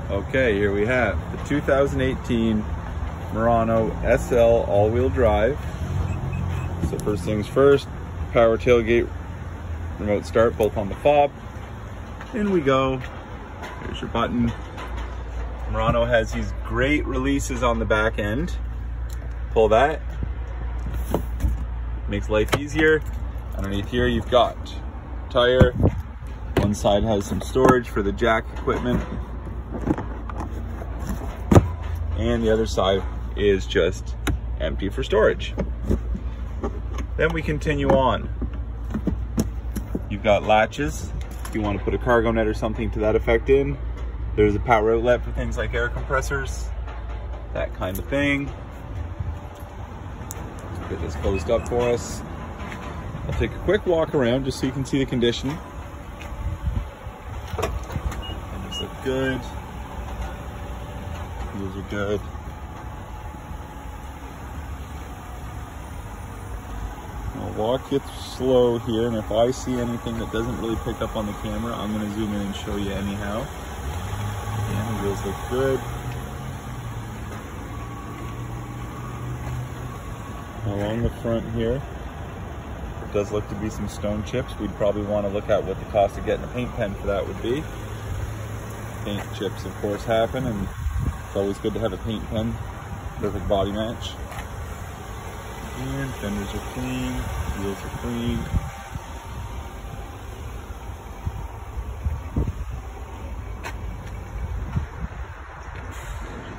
Okay, here we have the 2018 Murano SL all-wheel drive. So first things first, power tailgate, remote start, both on the fob. In we go. Here's your button. Murano has these great releases on the back end. Pull that. Makes life easier. Underneath here you've got tire. One side has some storage for the jack equipment. And the other side is just empty for storage. Then we continue on. You've got latches. If you want to put a cargo net or something to that effect in. There's a power outlet for things like air compressors, that kind of thing. Let's get this closed up for us. I'll take a quick walk around just so you can see the condition. These look good. These are good. I'll walk you slow here, and if I see anything that doesn't really pick up on the camera, I'm going to zoom in and show you anyhow. Yeah, those look good. Along the front here, it does look to be some stone chips. We'd probably want to look at what the cost of getting a paint pen for that would be. Paint chips, of course, happen, and it's always good to have a paint pen. Perfect body match. And fenders are clean, wheels are clean.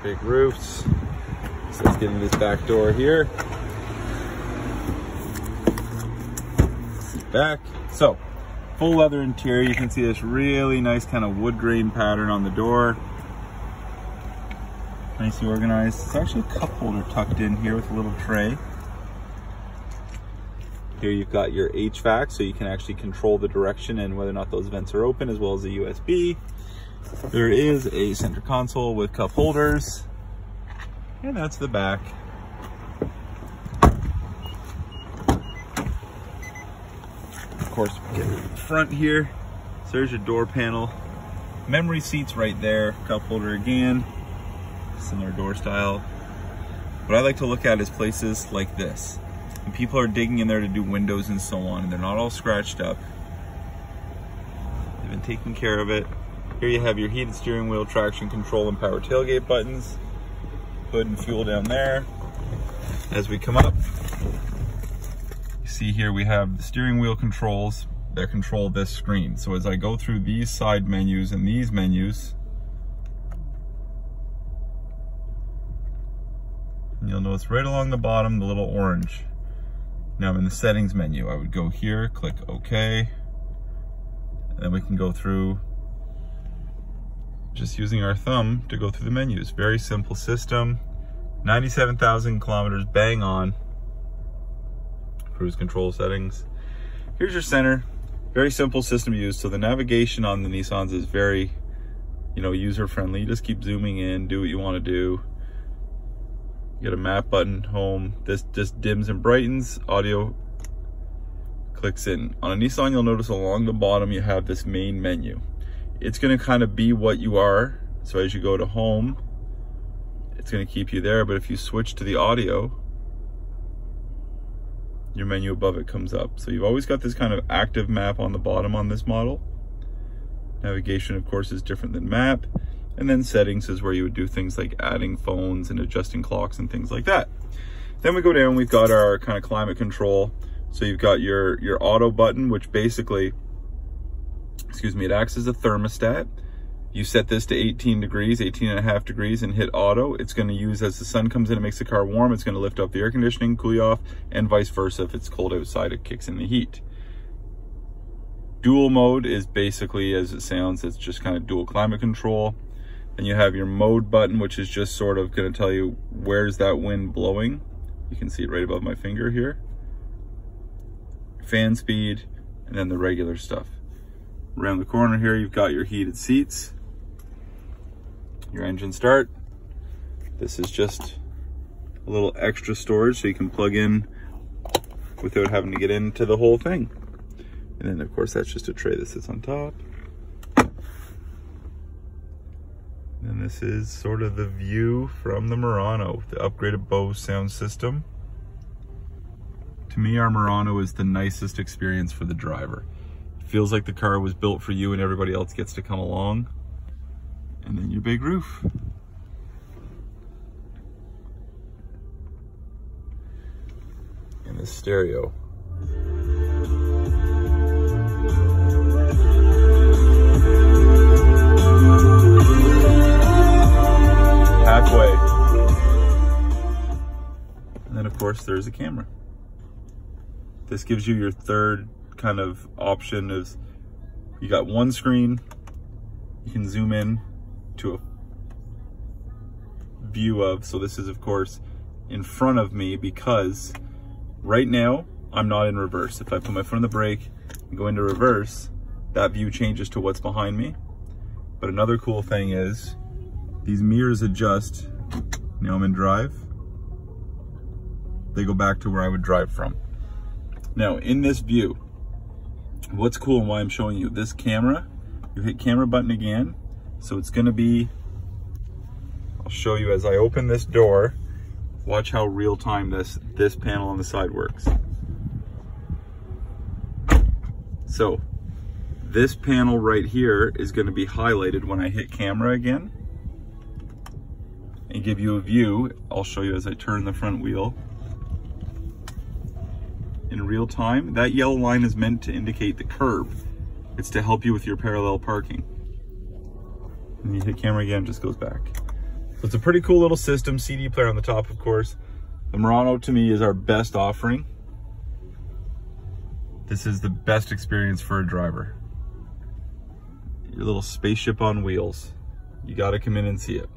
Big roofs. So let's get into this back door here. Back. So, full leather interior. You can see this really nice kind of wood grain pattern on the door. Nicely organized. It's actually a cup holder tucked in here with a little tray. Here you've got your HVAC, so you can actually control the direction and whether or not those vents are open, as well as a USB. There is a center console with cup holders, and that's the back. Of course, we get the front here. So there's your door panel. Memory seats right there, cup holder again, similar door style. What I like to look at is places like this. And people are digging in there to do windows and so on, and they're not all scratched up. They've been taking care of it. Here you have your heated steering wheel, traction control, and power tailgate buttons. Hood and fuel down there. As we come up, you see here we have the steering wheel controls that control this screen. So as I go through these side menus and these menus, and you'll notice right along the bottom, the little orange. Now in the settings menu, I would go here, click OK, and then we can go through just using our thumb to go through the menus. Very simple system. 97,000 kilometers, bang on. Cruise control settings. Here's your center. Very simple system to use. So the navigation on the Nissans is very, user friendly. You just keep zooming in, do what you want to do. You get a map button, home. This just dims and brightens. Audio clicks in. On a Nissan, you'll notice along the bottom you have this main menu. It's going to kind of be what you are. So as you go to home, it's going to keep you there. But if you switch to the audio, your menu above it comes up. So you've always got this kind of active map on the bottom on this model. Navigation, of course, is different than map. And then settings is where you would do things like adding phones and adjusting clocks and things like that. Then we go down, we've got our kind of climate control. So you've got your auto button, which basically, it acts as a thermostat. You set this to 18 degrees, 18.5 degrees, and hit auto. It's going to use, as the sun comes in, it makes the car warm. It's going to lift up the air conditioning, cool you off, and vice versa. If it's cold outside, it kicks in the heat. Dual mode is basically, as it sounds, it's just kind of dual climate control. Then you have your mode button, which is just sort of going to tell you where's that wind blowing. You can see it right above my finger here. Fan speed, and then the regular stuff. Around the corner here, you've got your heated seats, your engine start. This is just a little extra storage so you can plug in without having to get into the whole thing. And then of course that's just a tray that sits on top. And And this is sort of the view from the Murano, the upgraded Bose sound system. To me, our Murano is the nicest experience for the driver. It feels like the car was built for you and everybody else gets to come along. And then your big roof. And the stereo. Halfway. And then of course there's a camera. This gives you your third kind of option. Is you got one screen, you can zoom in to a view of, so this is of course in front of me because right now I'm not in reverse. If I put my foot on the brake and go into reverse, that view changes to what's behind me. But another cool thing is these mirrors adjust. Now I'm in drive. They go back to where I would drive from. Now in this view, what's cool and why I'm showing you this camera, you hit camera button again. So it's gonna be, I'll show you as I open this door, watch how real time this panel on the side works. So this panel right here is gonna be highlighted when I hit camera again and give you a view. I'll show you as I turn the front wheel. In real time, that yellow line is meant to indicate the curb. It's to help you with your parallel parking. And you hit camera again, it just goes back. So it's a pretty cool little system. CD player on the top, of course. The Murano to me is our best offering. This is the best experience for a driver. Your little spaceship on wheels. You gotta come in and see it.